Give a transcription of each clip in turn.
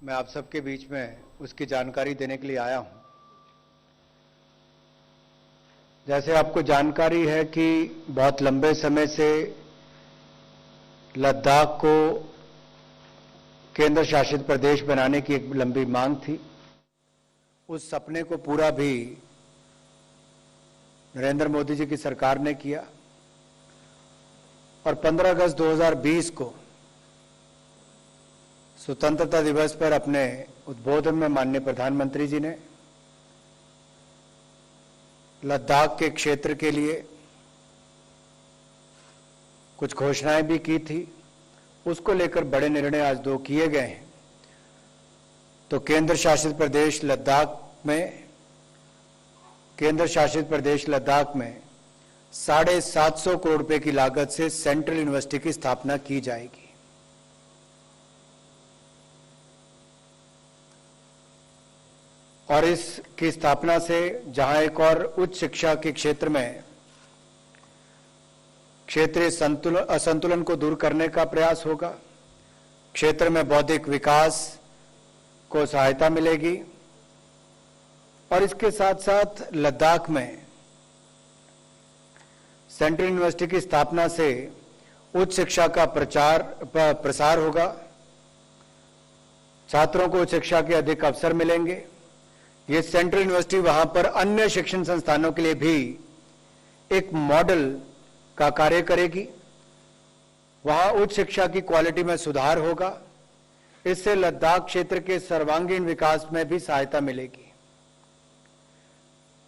मैं आप सबके बीच में उसकी जानकारी देने के लिए आया हूं। जैसे आपको जानकारी है कि बहुत लंबे समय से लद्दाख को केंद्र शासित प्रदेश बनाने की एक लंबी मांग थी। उस सपने को पूरा भी नरेंद्र मोदी जी की सरकार ने किया और 15 अगस्त 2020 को स्वतंत्रता दिवस पर अपने उद्बोधन में माननीय प्रधानमंत्री जी ने लद्दाख के क्षेत्र के लिए कुछ घोषणाएं भी की थी। उसको लेकर बड़े निर्णय आज 2 किए गए हैं। तो केंद्र शासित प्रदेश लद्दाख में 750 करोड़ रुपए की लागत से सेंट्रल यूनिवर्सिटी की स्थापना की जाएगी। और इसकी स्थापना से जहां एक और उच्च शिक्षा के क्षेत्र में क्षेत्रीय असंतुलन को दूर करने का प्रयास होगा, क्षेत्र में बौद्धिक विकास को सहायता मिलेगी और इसके साथ साथ लद्दाख में सेंट्रल यूनिवर्सिटी की स्थापना से उच्च शिक्षा का प्रसार होगा, छात्रों को उच्च शिक्षा के अधिक अवसर मिलेंगे। ये सेंट्रल यूनिवर्सिटी वहां पर अन्य शिक्षण संस्थानों के लिए भी एक मॉडल का कार्य करेगी। वहां उच्च शिक्षा की क्वालिटी में सुधार होगा। इससे लद्दाख क्षेत्र के सर्वांगीण विकास में भी सहायता मिलेगी।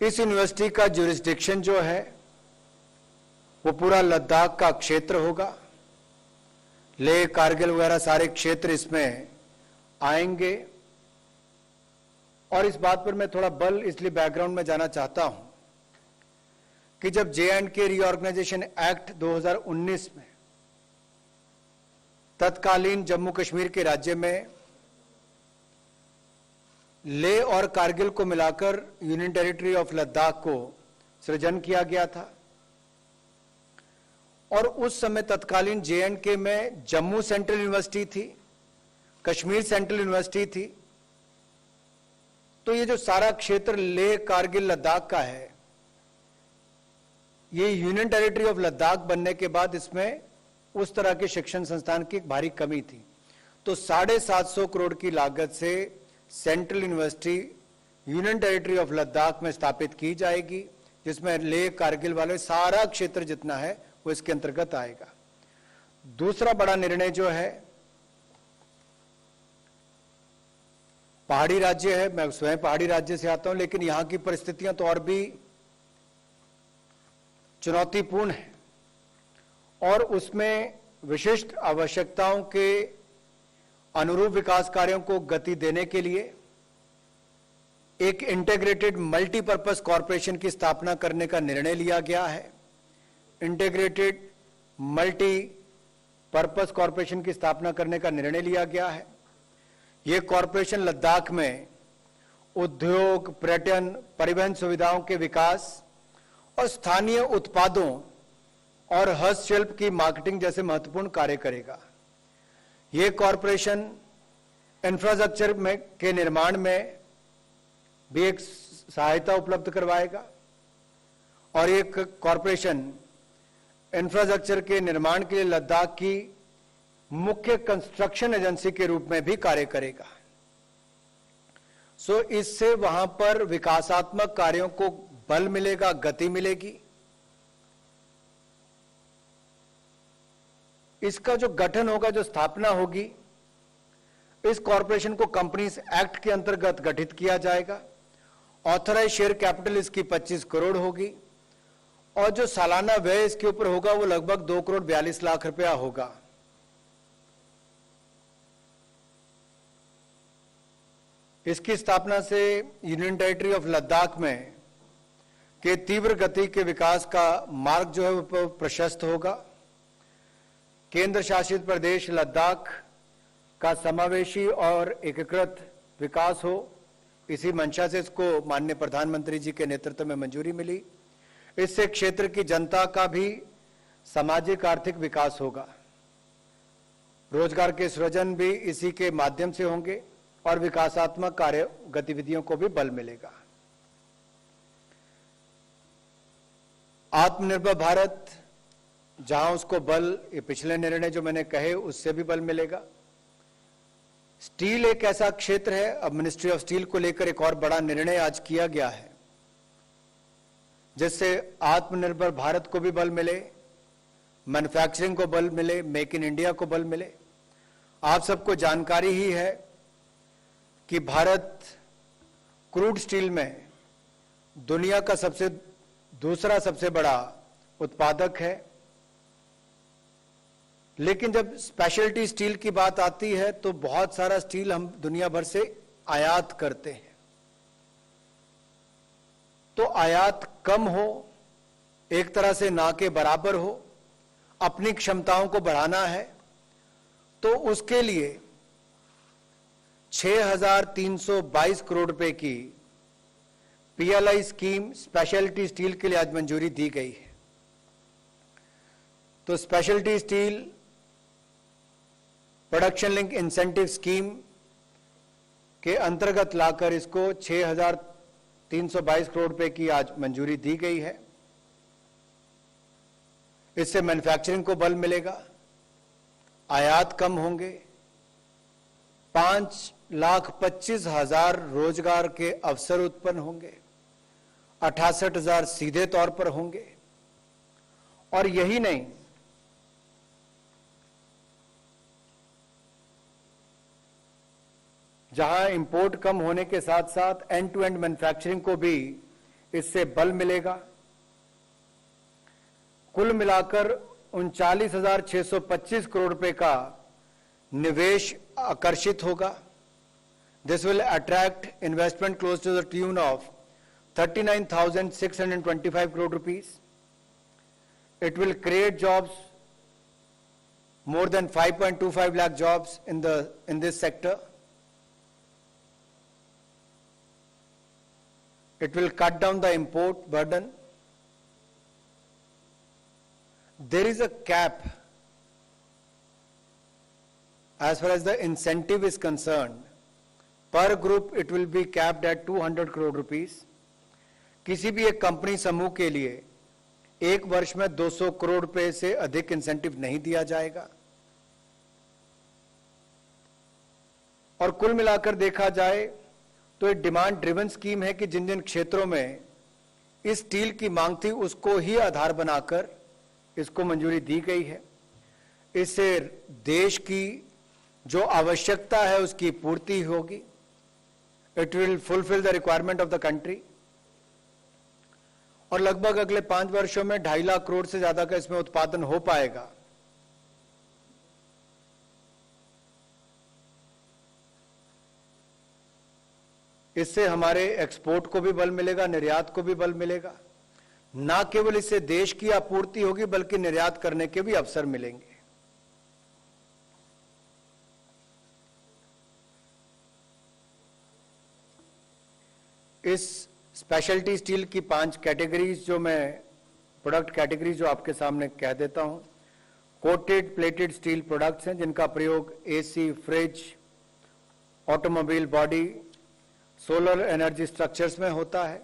इस यूनिवर्सिटी का ज्यूरिसडिक्शन जो है वो पूरा लद्दाख का क्षेत्र होगा। लेह, कारगिल वगैरह सारे क्षेत्र इसमें आएंगे। और इस बात पर मैं थोड़ा बल इसलिए बैकग्राउंड में जाना चाहता हूं कि जब J&K रीऑर्गेनाइजेशन एक्ट 2019 में तत्कालीन जम्मू कश्मीर के राज्य में लेह और कारगिल को मिलाकर यूनियन टेरिटरी ऑफ लद्दाख को सृजन किया गया था और उस समय तत्कालीन J&K में जम्मू सेंट्रल यूनिवर्सिटी थी, कश्मीर सेंट्रल यूनिवर्सिटी थी। तो ये जो सारा क्षेत्र लेह, कारगिल, लद्दाख का है, ये यूनियन टेरिटरी ऑफ लद्दाख बनने के बाद इसमें उस तरह के शिक्षण संस्थान की एक भारी कमी थी। तो 750 करोड़ की लागत से central university union territory of Ladakh में स्थापित की जाएगी, जिसमें लेह, कारगिल वाले सारा क्षेत्र जितना है वो इसके अंतर्गत आएगा। दूसरा बड़ा निर्णय जो है, पहाड़ी राज्य है, मैं स्वयं पहाड़ी राज्य से आता हूं, लेकिन यहां की परिस्थितियां तो और भी चुनौतीपूर्ण है और उसमें विशिष्ट आवश्यकताओं के अनुरूप विकास कार्यों को गति देने के लिए एक इंटीग्रेटेड मल्टीपर्पज कॉरपोरेशन की स्थापना करने का निर्णय लिया गया है। इंटीग्रेटेड मल्टीपर्पज कॉरपोरेशन की स्थापना करने का निर्णय लिया गया है। यह कॉरपोरेशन लद्दाख में उद्योग, पर्यटन, परिवहन सुविधाओं के विकास और स्थानीय उत्पादों और हस्तशिल्प की मार्केटिंग जैसे महत्वपूर्ण कार्य करेगा। यह कॉरपोरेशन इंफ्रास्ट्रक्चर के निर्माण में भी एक सहायता उपलब्ध करवाएगा और एक कॉरपोरेशन इंफ्रास्ट्रक्चर के निर्माण के लिए लद्दाख की मुख्य कंस्ट्रक्शन एजेंसी के रूप में भी कार्य करेगा। सो इससे वहां पर विकासात्मक कार्यों को बल मिलेगा, गति मिलेगी। इसका जो गठन होगा, जो स्थापना होगी, इस कॉरपोरेशन को कंपनीज एक्ट के अंतर्गत गठित किया जाएगा। ऑथराइज शेयर कैपिटल इसकी 25 करोड़ होगी और जो सालाना व्यय इसके ऊपर होगा वो लगभग 2 करोड़ 42 लाख रुपया होगा। इसकी स्थापना से यूनियन टेरिटरी ऑफ लद्दाख में के तीव्र गति के विकास का मार्ग जो है वो प्रशस्त होगा। केंद्र शासित प्रदेश लद्दाख का समावेशी और एकीकृत विकास हो, इसी मंशा से इसको माननीय प्रधानमंत्री जी के नेतृत्व में मंजूरी मिली। इससे क्षेत्र की जनता का भी सामाजिक आर्थिक विकास होगा। रोजगार के सृजन भी इसी के माध्यम से होंगे और विकासात्मक कार्य गतिविधियों को भी बल मिलेगा। आत्मनिर्भर भारत, जहां उसको बल, ये पिछले निर्णय जो मैंने कहे उससे भी बल मिलेगा। स्टील एक ऐसा क्षेत्र है, अब मिनिस्ट्री ऑफ स्टील को लेकर एक और बड़ा निर्णय आज किया गया है, जिससे आत्मनिर्भर भारत को भी बल मिले, मैन्युफैक्चरिंग को बल मिले, मेक इन इंडिया को बल मिले। आप सबको जानकारी ही है कि भारत क्रूड स्टील में दुनिया का दूसरा सबसे बड़ा उत्पादक है, लेकिन जब स्पेशलिटी स्टील की बात आती है तो बहुत सारा स्टील हम दुनिया भर से आयात करते हैं। तो आयात कम हो, एक तरह से ना के बराबर हो, अपनी क्षमताओं को बढ़ाना है, तो उसके लिए 6,322 करोड़ रुपए की पीएलआई स्कीम स्पेशलिटी स्टील के लिए आज मंजूरी दी गई है। तो speciality steel production link incentive scheme के अंतर्गत लाकर इसको 6,322 करोड़ रुपए की आज मंजूरी दी गई है। इससे मैन्युफैक्चरिंग को बल मिलेगा, आयात कम होंगे, 5,25,000 रोजगार के अवसर उत्पन्न होंगे, 68,000 सीधे तौर पर होंगे। और यही नहीं, जहां इंपोर्ट कम होने के साथ साथ एंड टू एंड मैन्युफैक्चरिंग को भी इससे बल मिलेगा। कुल मिलाकर 39,625 करोड़ रुपए का निवेश आकर्षित होगा। This will attract investment close to the tune of 39,625 crore rupees. It will create jobs, more than 5.25 lakh jobs in this sector. It will cut down the import burden. There is a cap as far as the incentive is concerned. Per group it will be capped at 200 crore rupees. किसी भी एक company समूह के लिए एक वर्ष में 200 करोड़ रुपए से अधिक इंसेंटिव नहीं दिया जाएगा। और कुल मिलाकर देखा जाए तो एक डिमांड ड्रिवन स्कीम है कि जिन जिन क्षेत्रों में इस स्टील की मांग थी उसको ही आधार बनाकर इसको मंजूरी दी गई है। इससे देश की जो आवश्यकता है उसकी पूर्ति होगी। It will fulfil the requirement of the country. और लगभग अगले 5 वर्षों में 2.5 लाख करोड़ से ज्यादा का इसमें उत्पादन हो पाएगा। इससे हमारे एक्सपोर्ट को भी बल मिलेगा, निर्यात को भी बल मिलेगा। ना केवल इससे देश की आपूर्ति होगी बल्कि निर्यात करने के भी अवसर मिलेंगे। इस स्पेशलिटी स्टील की 5 कैटेगरीज जो मैं प्रोडक्ट कैटेगरीज जो आपके सामने कह देता हूं। कोटेड प्लेटेड स्टील प्रोडक्ट्स हैं जिनका प्रयोग AC, fridge, automobile body, solar energy structures में होता है।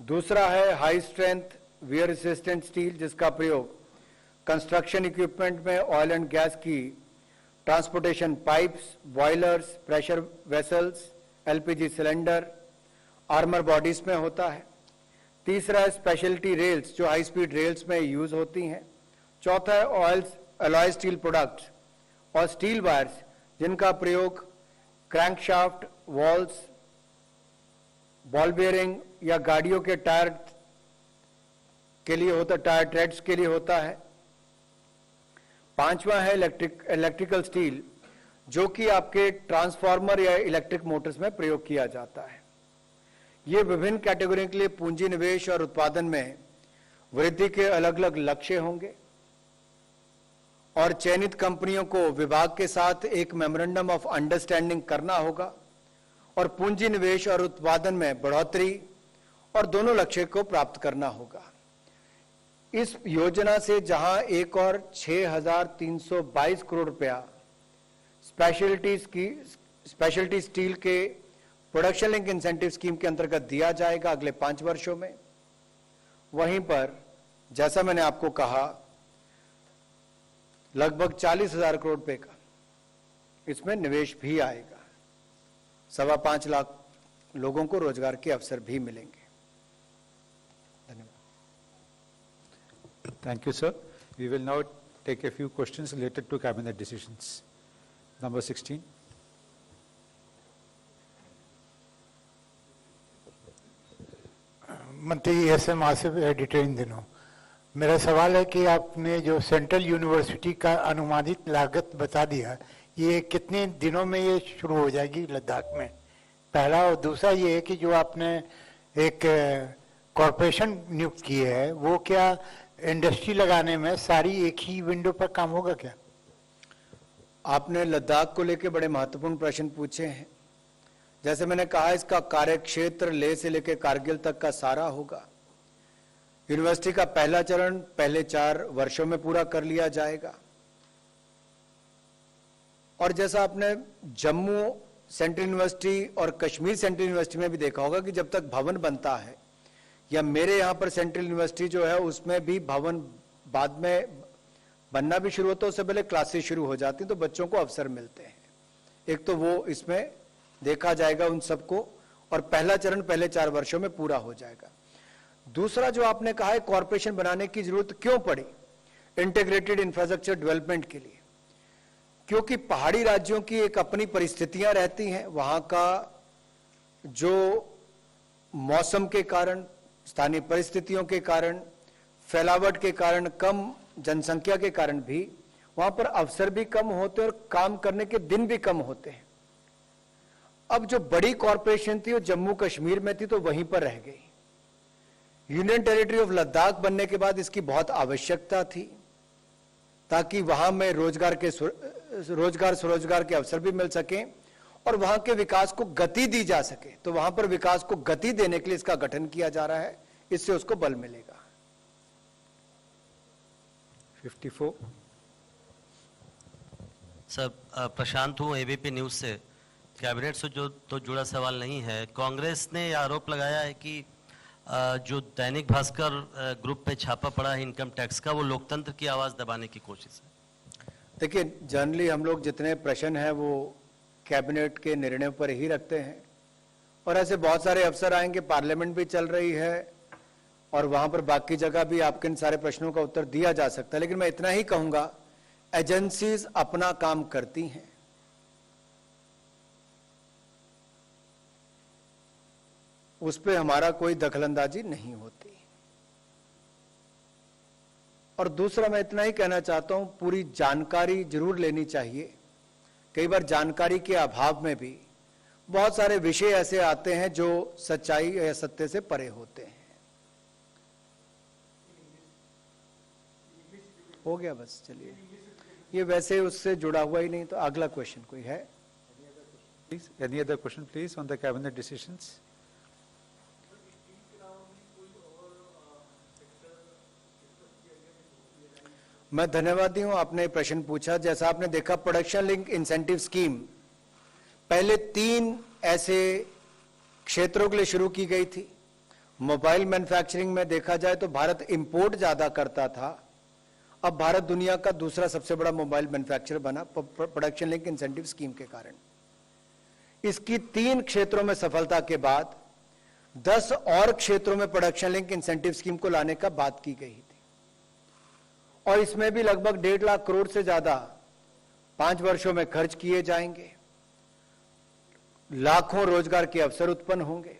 दूसरा है high strength wear resistant steel जिसका प्रयोग कंस्ट्रक्शन इक्विपमेंट में ऑयल एंड गैस की transportation pipes, boilers, pressure vessels, LPG cylinder, armour bodies में होता है। तीसरा है स्पेशलिटी रेल्स जो हाई स्पीड रेल्स में यूज होती हैं। चौथा है ऑयल्स, अलॉय स्टील प्रोडक्ट्स और स्टील वायर्स जिनका प्रयोग क्रैंकशाफ्ट, वॉल्स, बॉल बेयरिंग या गाड़ियों के टायर के लिए होता, टायर ट्रेड्स के लिए होता है। पांचवा है इलेक्ट्रिकल स्टील जो कि आपके ट्रांसफार्मर या इलेक्ट्रिक मोटर्स में प्रयोग किया जाता है। ये विभिन्न कैटेगरी के लिए पूंजी निवेश और उत्पादन में वृद्धि के अलग अलग लक्ष्य होंगे और चयनित कंपनियों को विभाग के साथ एक मेमोरेंडम ऑफ अंडरस्टैंडिंग करना होगा और पूंजी निवेश और उत्पादन में बढ़ोतरी और दोनों लक्ष्य को प्राप्त करना होगा। इस योजना से जहां एक और 6,322 करोड़ रुपया स्पेशलिटी स्टील के प्रोडक्शन लिंक इंसेंटिव स्कीम के अंतर्गत दिया जाएगा अगले 5 वर्षों में। वहीं पर जैसा मैंने आपको कहा, लगभग 40,000 करोड़ रुपए का इसमें निवेश भी आएगा। 5.25 लाख लोगों को रोजगार के अवसर भी मिलेंगे। धन्यवाद। Thank you, sir. We will now take a few questions related to cabinet decisions. Number 16. मंत्री एस.एम. आसिफ, एडिटर इन दिनों। मेरा सवाल है कि आपने जो सेंट्रल यूनिवर्सिटी का अनुमानित लागत बता दिया, ये कितने दिनों में ये शुरू हो जाएगी लद्दाख में, पहला। और दूसरा ये है कि जो आपने एक कॉरपोरेशन नियुक्त की है, वो क्या इंडस्ट्री लगाने में सारी एक ही विंडो पर काम होगा क्या? आपने लद्दाख को लेकर बड़े महत्वपूर्ण प्रश्न पूछे हैं। जैसे मैंने कहा, इसका कार्यक्षेत्र लेह से लेकर कारगिल तक का सारा होगा। यूनिवर्सिटी का पहला चरण पहले 4 वर्षों में पूरा कर लिया जाएगा। और जैसा आपने जम्मू सेंट्रल यूनिवर्सिटी और कश्मीर सेंट्रल यूनिवर्सिटी में भी देखा होगा कि जब तक भवन बनता है, या मेरे यहां पर सेंट्रल यूनिवर्सिटी जो है उसमें भी भवन बाद में बनना भी शुरू होता है, उससे पहले क्लासेस शुरू हो जाती हैं, तो बच्चों को अवसर मिलते हैं। एक तो वो इसमें देखा जाएगा उन सबको, और पहला चरण पहले 4 वर्षों में पूरा हो जाएगा। दूसरा जो आपने कहा है, कॉरपोरेशन बनाने की जरूरत क्यों पड़ी इंटीग्रेटेड इंफ्रास्ट्रक्चर डेवलपमेंट के लिए, क्योंकि पहाड़ी राज्यों की एक अपनी परिस्थितियां रहती हैं। वहां का जो मौसम के कारण, स्थानीय परिस्थितियों के कारण, फैलावट के कारण, कम जनसंख्या के कारण भी वहां पर अवसर भी कम होते हैं और काम करने के दिन भी कम होते हैं। अब जो बड़ी कॉरपोरेशन थी वो जम्मू कश्मीर में थी, तो वहीं पर रह गई। यूनियन टेरिटरी ऑफ लद्दाख बनने के बाद इसकी बहुत आवश्यकता थी, ताकि वहां में स्वरोजगार के अवसर भी मिल सके और वहां के विकास को गति दी जा सके। तो वहां पर विकास को गति देने के लिए इसका गठन किया जा रहा है, इससे उसको बल मिलेगा। 54. सर, प्रशांत हूँ, एबीपी न्यूज से। कैबिनेट से जो तो जुड़ा सवाल नहीं है। कांग्रेस ने यह आरोप लगाया है कि जो दैनिक भास्कर ग्रुप पे छापा पड़ा है इनकम टैक्स का, वो लोकतंत्र की आवाज दबाने की कोशिश है। देखिए, जनरली हम लोग जितने प्रश्न हैं वो कैबिनेट के निर्णय पर ही रखते हैं, और ऐसे बहुत सारे अफसर आएंगे, पार्लियामेंट भी चल रही है और वहां पर बाकी जगह भी आपके इन सारे प्रश्नों का उत्तर दिया जा सकता है। लेकिन मैं इतना ही कहूंगा, एजेंसीज अपना काम करती हैं। उस पर हमारा कोई दखलंदाजी नहीं होती। और दूसरा मैं इतना ही कहना चाहता हूं, पूरी जानकारी जरूर लेनी चाहिए। कई बार जानकारी के अभाव में भी बहुत सारे विषय ऐसे आते हैं जो सच्चाई या सत्य से परे होते हैं। हो गया बस, चलिए, ये वैसे उससे जुड़ा हुआ ही नहीं। तो अगला क्वेश्चन कोई है? Please, any other question, please, on the cabinet decisions? मैं धन्यवादी हूं, आपने प्रश्न पूछा। जैसा आपने देखा, प्रोडक्शन लिंक इंसेंटिव स्कीम पहले 3 ऐसे क्षेत्रों के लिए शुरू की गई थी। मोबाइल मैन्युफैक्चरिंग में देखा जाए तो भारत इंपोर्ट ज्यादा करता था, अब भारत दुनिया का दूसरा सबसे बड़ा मोबाइल मैन्युफैक्चरर बना प्रोडक्शन लिंक इंसेंटिव स्कीम के कारण। इसकी 3 क्षेत्रों में सफलता के बाद 10 और क्षेत्रों में प्रोडक्शन लिंक इंसेंटिव स्कीम को लाने का बात की गई थी, और इसमें भी लगभग 1.5 लाख करोड़ से ज्यादा 5 वर्षों में खर्च किए जाएंगे। लाखों रोजगार के अवसर उत्पन्न होंगे।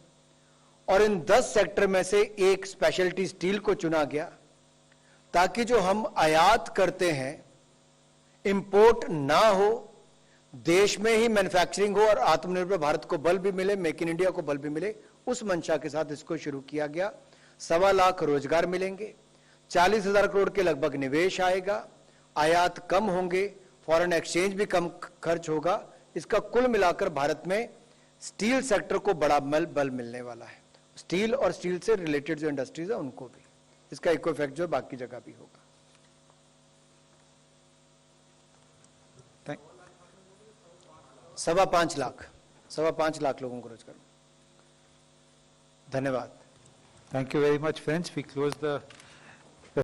और इन 10 सेक्टर में से एक स्पेशलिटी स्टील को चुना गया, ताकि जो हम आयात करते हैं इंपोर्ट ना हो, देश में ही मैन्युफैक्चरिंग हो और आत्मनिर्भर भारत को बल भी मिले, मेक इन इंडिया को बल भी मिले। उस मंशा के साथ इसको शुरू किया गया। 1.25 लाख रोजगार मिलेंगे, 40,000 करोड़ के लगभग निवेश आएगा, आयात कम होंगे, फॉरेन एक्सचेंज भी कम खर्च होगा। इसका कुल मिलाकर भारत में स्टील सेक्टर को बड़ा बल मिलने वाला है। स्टील और स्टील से रिलेटेड जो इंडस्ट्रीज है उनको भी इसका इको इफेक्ट जो बाकी जगह भी होगा। 5.25 लाख लोगों को रोजगार। धन्यवाद। Thank you very much, friends. We close the